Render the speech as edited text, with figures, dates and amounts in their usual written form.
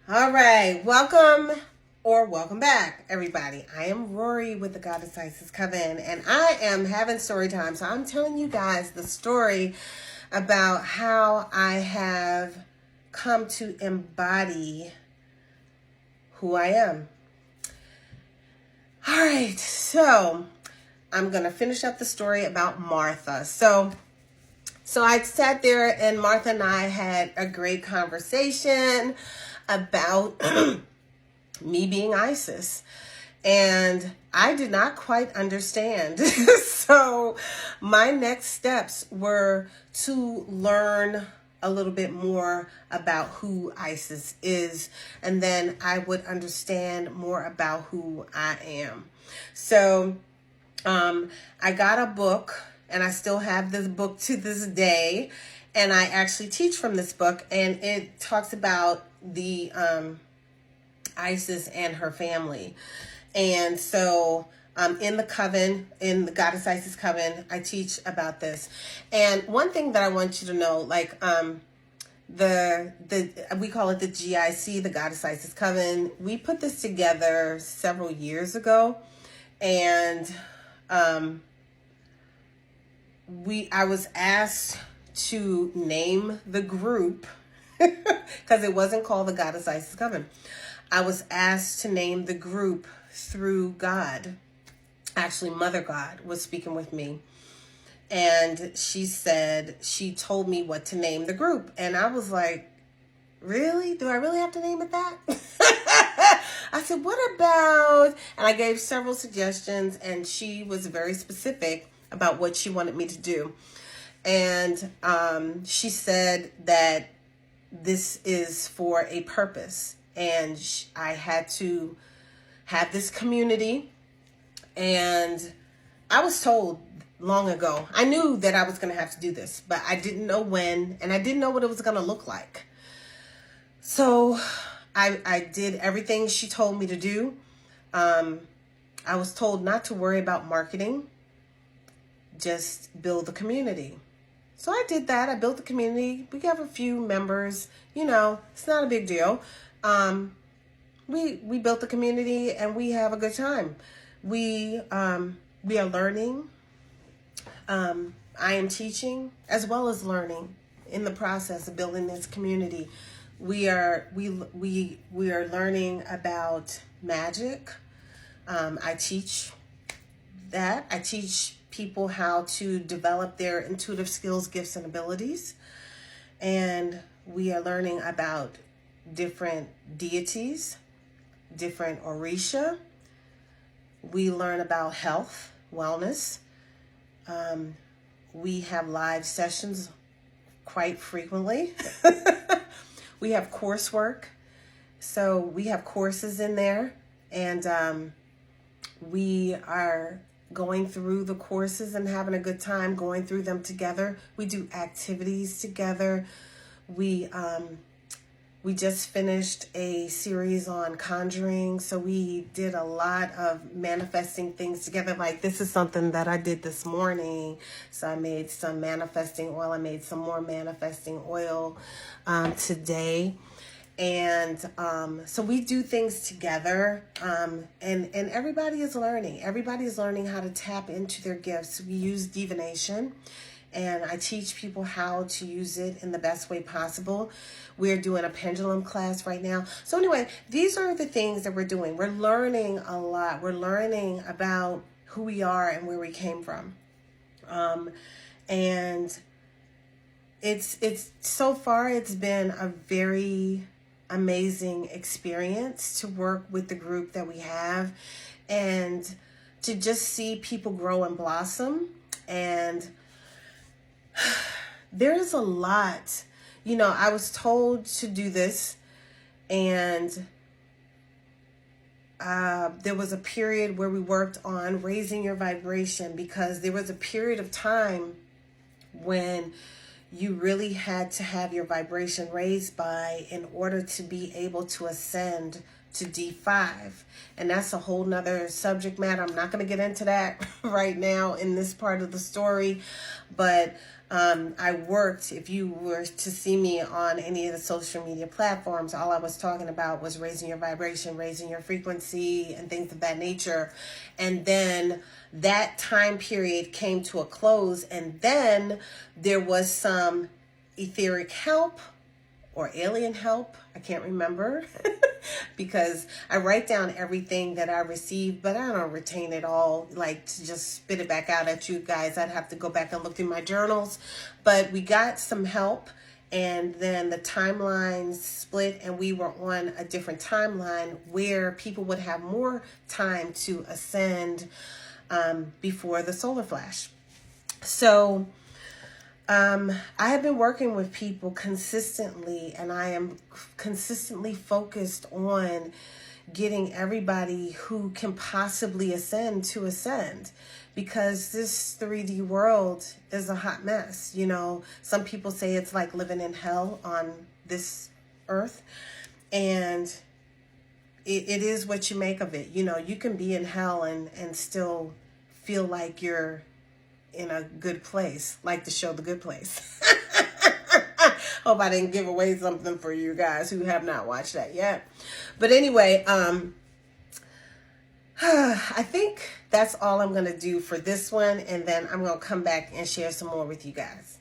All right, welcome back, everybody. I am Rorree with the Goddess Isis Coven, and I am having story time. So I'm telling you guys the story about how I have come to embody who I am. All right, so I'm gonna finish up the story about Martha. So I sat there, and Martha and I had a great conversation about me being Isis. And I did not quite understand. So my next steps were to learn a little bit more about who Isis is, and then I would understand more about who I am. So I got a book, and I still have this book to this day, and I actually teach from this book, and it talks about the Isis and her family. And so in the coven, in the Goddess Isis Coven, I teach about this. And one thing that I want you to know, like we call it the GIC, the Goddess Isis Coven. We put this together several years ago, and I was asked to name the group because it wasn't called the Goddess Isis Coven. I was asked to name the group through God. Actually, Mother God was speaking with me. And she told me what to name the group. And I was like, really? Do I really have to name it that? I said, what about? And I gave several suggestions, and she was very specific about what she wanted me to do. And she said that this is for a purpose. And I had to have this community. And I was told long ago, I knew that I was going to have to do this, but I didn't know when, and I didn't know what it was going to look like. So I did everything she told me to do. I was told not to worry about marketing, just build the community. So I did that. I built the community. We have a few members. It's not a big deal. We built the community, and we have a good time. We are learning. I am teaching as well as learning in the process of building this community. We are learning about magic. I teach that. I teach people how to develop their intuitive skills, gifts, and abilities. And we are learning about different deities, different Orisha. We learn about health, wellness. We have live sessions quite frequently. We have coursework. So we have courses in there, and we are going through the courses and having a good time going through them together. We do activities together. We just finished a series on conjuring, so we did a lot of manifesting things together. Like, this is something that I did this morning. So I made some manifesting oil. I made some more manifesting oil today. And so we do things together, and everybody is learning. Everybody is learning how to tap into their gifts. We use divination, and I teach people how to use it in the best way possible. We're doing a pendulum class right now. So anyway, these are the things that we're doing. We're learning a lot. We're learning about who we are and where we came from. And it's so far, it's been a very amazing experience to work with the group that we have, and to just see people grow and blossom. And there's a lot, I was told to do this, and there was a period where we worked on raising your vibration, because there was a period of time when you really had to have your vibration raised in order to be able to ascend to D5. And that's a whole nother subject matter. I'm not going to get into that right now in this part of the story, but I worked, if you were to see me on any of the social media platforms, all I was talking about was raising your vibration, raising your frequency, and things of that nature. And then that time period came to a close, and then there was some etheric help or alien help. I can't remember because I write down everything that I receive, but I don't retain it all, like to just spit it back out at you guys. I'd have to go back and look through my journals. But we got some help, and then the timelines split, and we were on a different timeline where people would have more time to ascend before the solar flash. So I have been working with people consistently, and I am consistently focused on getting everybody who can possibly ascend to ascend, because this 3D world is a hot mess. You know, some people say it's like living in hell on this earth, and it is what you make of it. You know, you can be in hell and still feel like you're in a good place, like the show The Good Place. Hope I didn't give away something for you guys who have not watched that yet. But anyway, I think that's all I'm going to do for this one, and then I'm going to come back and share some more with you guys.